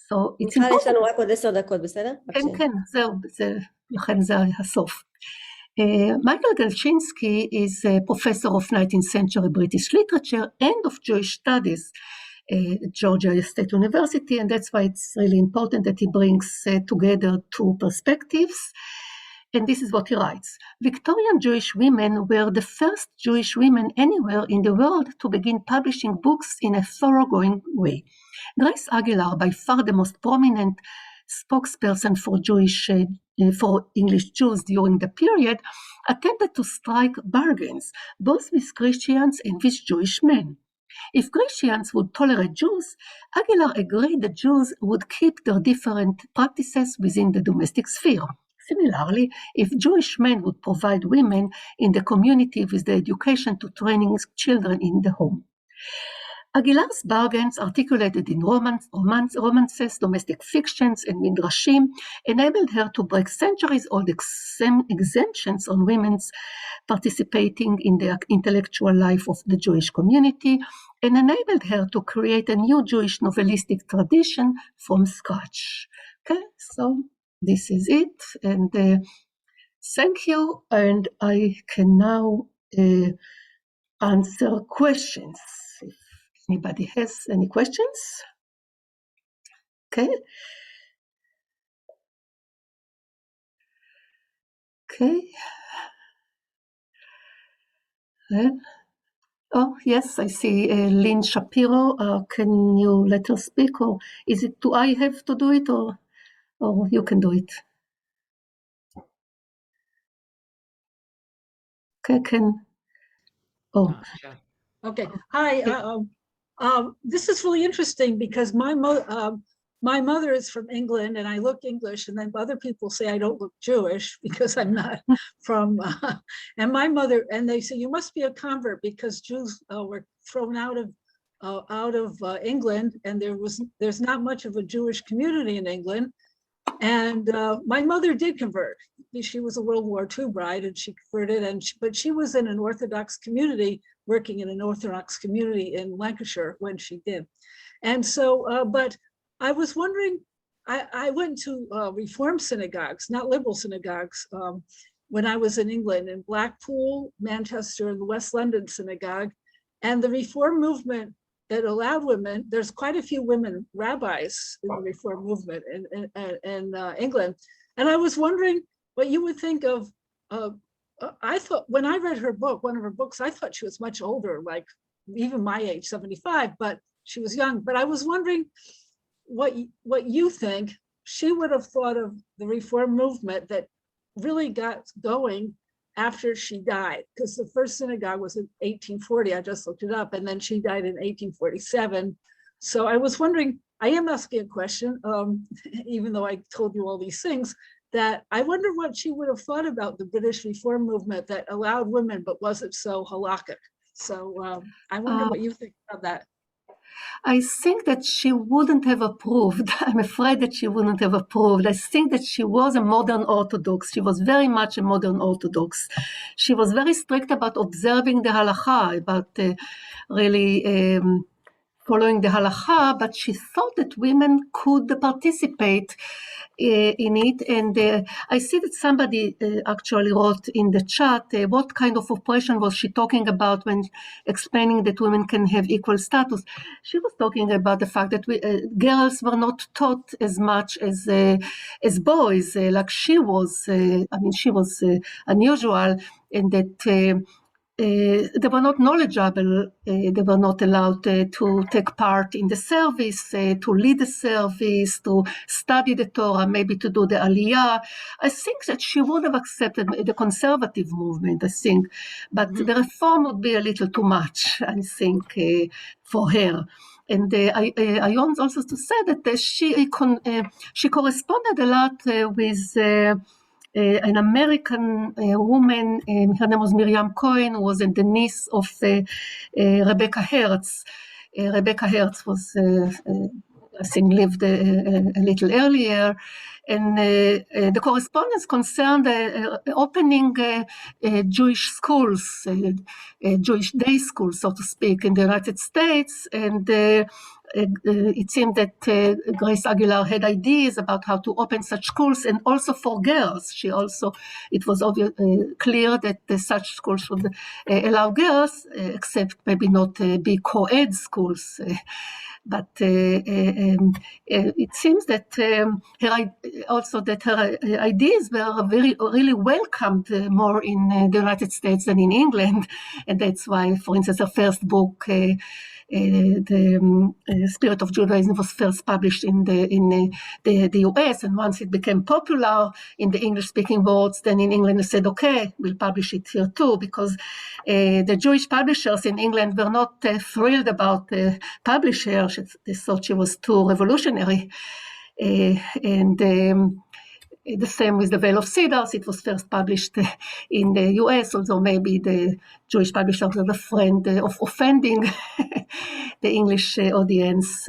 So it's מיכל, יש important. לנו רק עוד 10 דקות, בסדר? כן, כן, זהו, לכן זה הסוף. Michael Galchinsky is a professor of 19th century British literature and of Jewish studies at Georgia State University, and that's why it's really important that he brings together two perspectives. And this is what he writes. Victorian Jewish women were the first Jewish women anywhere in the world to begin publishing books in a thoroughgoing way. Grace Aguilar, by far the most prominent spokesperson for English Jews during the period, attempted to strike bargains, both with Christians and with Jewish men. If Christians would tolerate Jews, Aguilar agreed that Jews would keep their different practices within the domestic sphere. Similarly, if Jewish men would provide women in the community with the education to training children in the home. Aguilar's bargains, articulated in romances, domestic fictions, and midrashim, enabled her to break centuries-old exemptions on women's participating in the intellectual life of the Jewish community, and enabled her to create a new Jewish novelistic tradition from scratch. Okay, so this is it, and thank you, and I can now answer questions. Anybody has any questions? Okay. Okay. Oh, yes, I see Lynn Shapiro. Can you let her speak, or do I have to do it, or you can do it? Okay, Sure. Okay. Hi. This is really interesting because my mother is from England, and I look English, and then other people say I don't look Jewish because I'm not from. And my mother, and they say you must be a convert because Jews were thrown out of England, and there's not much of a Jewish community in England. And my mother did convert. She was a World War II bride, and she converted, but she was in an Orthodox community, working in an Orthodox community in Lancashire when she did. And so, but I was wondering, I went to Reform synagogues, not liberal synagogues, when I was in England, in Blackpool, Manchester, and the West London synagogue. And the Reform movement that allowed women, there's quite a few women rabbis in the Reform movement in England. And I was wondering what you would think of, I thought, when I read her book, one of her books, I thought she was much older, like even my age, 75, but she was young. But I was wondering what you think she would have thought of the Reform movement that really got going after she died, because the first synagogue was in 1840, I just looked it up, and then she died in 1847. So I was wondering, I am asking a question, even though I told you all these things, that I wonder what she would have thought about the British Reform movement that allowed women but wasn't so halakhic. So I wonder what you think about that. I think that she wouldn't have approved. I'm afraid that she wouldn't have approved. I think that she was a modern Orthodox. She was very much a modern Orthodox. She was very strict about observing the halakha, about really following the halakha, but she thought that women could participate in it. And I see that somebody actually wrote in the chat, what kind of oppression was she talking about when explaining that women can have equal status? She was talking about the fact that girls were not taught as much as boys, like she was. She was unusual, and that they were not knowledgeable, they were not allowed to take part in the service, to lead the service, to study the Torah, maybe to do the Aliyah. I think that she would have accepted the conservative movement, I think, but the reform would be a little too much, I think, for her. And I want also to say that she corresponded a lot with an American woman, her name was Miriam Cohen, who was the niece of Rebecca Hertz. Rebecca Hertz was I think, lived a little earlier. And the correspondence concerned opening Jewish schools, Jewish day schools, so to speak, in the United States. And it seemed that Grace Aguilar had ideas about how to open such schools, and also for girls. It was clear that such schools would allow girls, except maybe not be co-ed schools. But it seems that her ideas were really welcomed more in the United States than in England, and that's why, for instance, her first book, the Spirit of Judaism, was first published in the US, and once it became popular in the English-speaking world, then in England they said, okay, we'll publish it here too, because the Jewish publishers in England were not thrilled about the publisher. They thought she was too revolutionary. The same with The Veil of Cedars. It was first published in the US, although maybe the Jewish publishers were afraid of offending the English audience.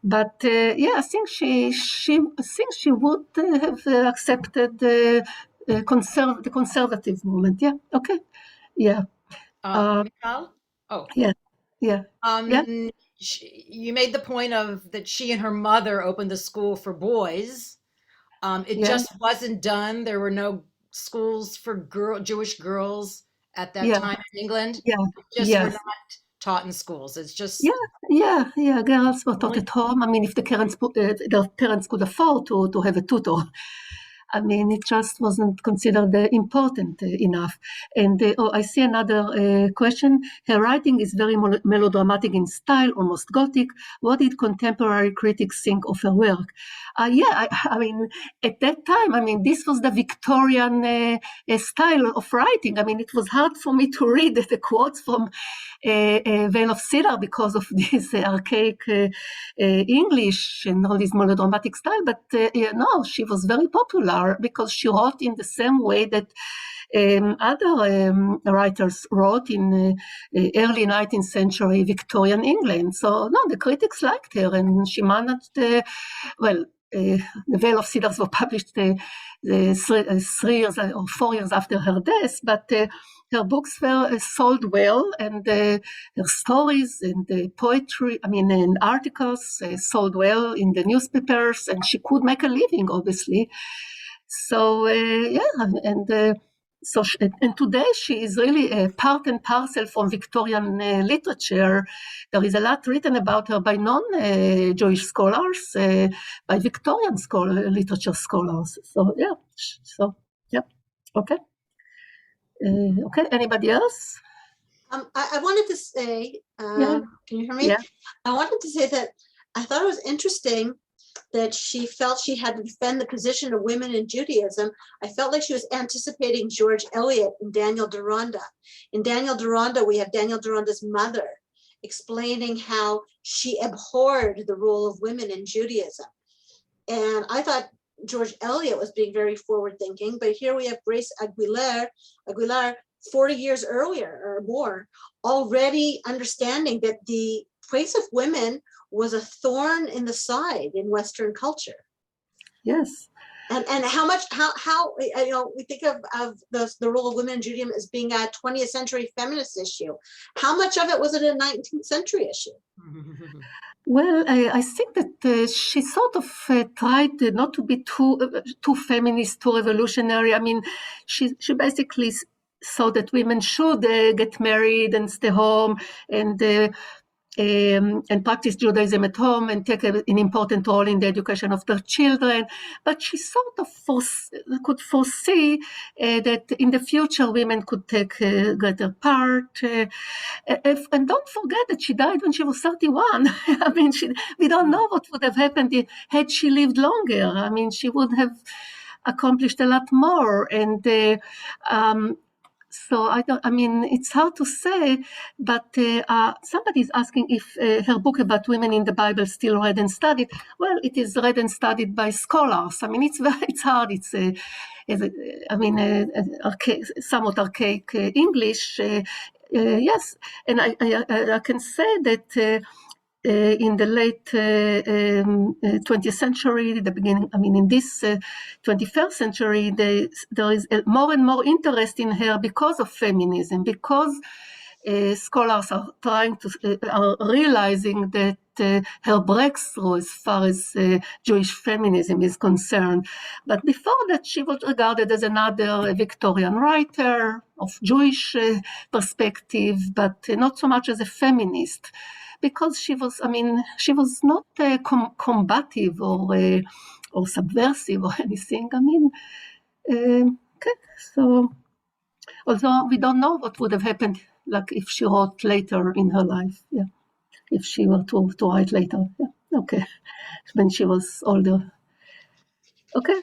But I think she would have accepted the conservative movement. Yeah. Okay. Yeah. Michal? Oh. Yeah. Yeah. Yeah. You made the point of that she and her mother opened the school for boys. It just wasn't done. There were no schools for Jewish girls at that time in England. Yeah. Just were not taught in schools. It's just girls were taught at home. I mean, if their parents could afford to have a tutor. I mean, it just wasn't considered important enough. And I see another question. Her writing is very melodramatic in style, almost gothic. What did contemporary critics think of her work? I mean, at that time, I mean, this was the Victorian style of writing. I mean, it was hard for me to read the quotes from Veil of Cedar because of this archaic English and all this melodramatic style. But no, she was very popular because she wrote in the same way that other writers wrote in early 19th century Victorian England. So no, the critics liked her, and she managed, The Veil of Cedars was published 3 years or 4 years after her death, but her books were sold well, and her stories and poetry, and articles sold well in the newspapers, and she could make a living, obviously. So and today she is really a part and parcel from Victorian literature. There is a lot written about her by non-Jewish scholars, by Victorian literature scholars. Okay. Okay, anybody else? I wanted to say, can you hear me? Yeah. I wanted to say that I thought it was interesting that she felt she had to defend the position of women in Judaism. I felt like she was anticipating George Eliot and Daniel Deronda. In Daniel Deronda, we have Daniel Deronda's mother explaining how she abhorred the role of women in Judaism. And I thought George Eliot was being very forward-thinking, but here we have Grace Aguilar 40 years earlier or more, already understanding that the place of women was a thorn in the side in Western culture. Yes. And how we think of the role of women in Judaism as being a 20th century feminist issue. How much of it was it a 19th century issue? Well, I think that she sort of tried not to be too feminist, too revolutionary. I mean, she basically saw that women should get married and stay home and practice Judaism at home and take an important role in the education of their children. But she sort of could foresee that in the future women could take a greater part. And don't forget that she died when she was 31. I mean, we don't know what would have happened had she lived longer. I mean, she would have accomplished a lot more. And so it's hard to say, but somebody's asking if her book about women in the Bible is still read and studied. Well, it is read and studied by scholars. I mean, it's hard. It's somewhat archaic English. Yes, and I can say that in the late 20th century, the beginning, in this 21st century, there is more and more interest in her because of feminism, because scholars are are realizing that her breakthrough as far as Jewish feminism is concerned. But before that, she was regarded as another Victorian writer of Jewish perspective, but not so much as a feminist, because she was not combative or subversive or anything. Okay, so although we don't know what would have happened, like if she wrote later in her life, yeah, if she were to write later, yeah, okay, when she was older. Okay.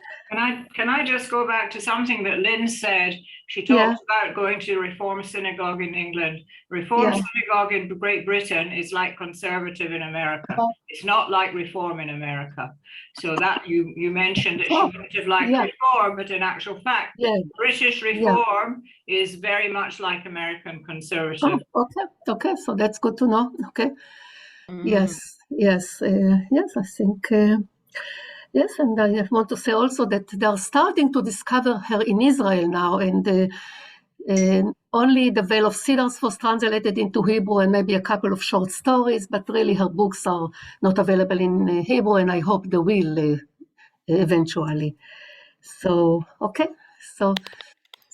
Can I just go back to something that Lynn said? She Yeah. talked about going to the Reform synagogue in England. Reform synagogue in Great Britain is like conservative in America. It's not like Reform in America. So that you mentioned that she wouldn't have liked Reform, but in actual fact, British Reform is very much like American conservative. Okay, so that's good to know. Okay. Yes, I think. Yes, and I want to say also that they are starting to discover her in Israel now, and only The Veil of Cedars was translated into Hebrew and maybe a couple of short stories, but really her books are not available in Hebrew, and I hope they will eventually. So, okay, so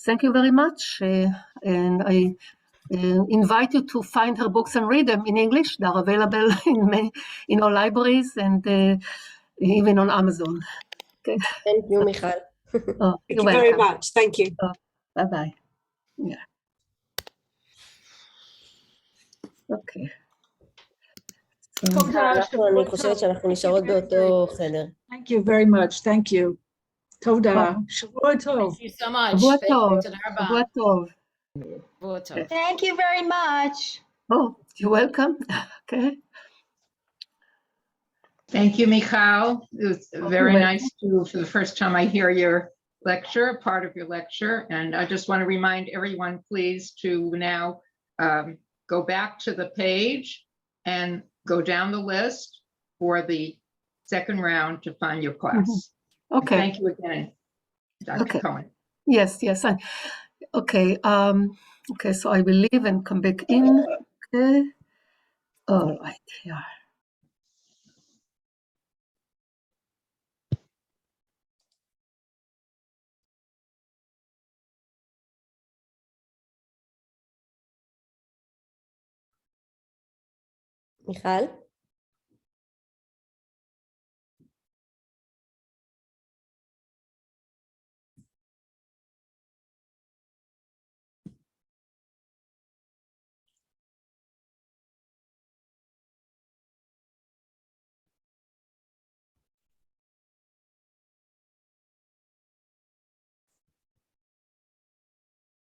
thank you very much, and I invite you to find her books and read them in English. They are available in our libraries and even on Amazon. Okay. Thank you, Michal. Oh, Thank you very much. Thank you. Bye-bye. Yeah. Okay. אני חושבת שאנחנו נשארות באותו חדר. Thank you very much. Thank you. תודה. שבוע טוב. Thank you so much. שבוע טוב. תודה רבה. שבוע טוב. שבוע טוב. Thank you very much. Oh, you're welcome. Okay. Thank you, Michal. It was very nice to, for the first time, I hear your lecture, part of your lecture. And I just want to remind everyone, please, to now go back to the page and go down the list for the second round to find your class. Okay. And thank you again, Dr. Cohen. Yes. Okay. Okay, so I will leave and come back in. Okay. All right. Yeah. מיכל?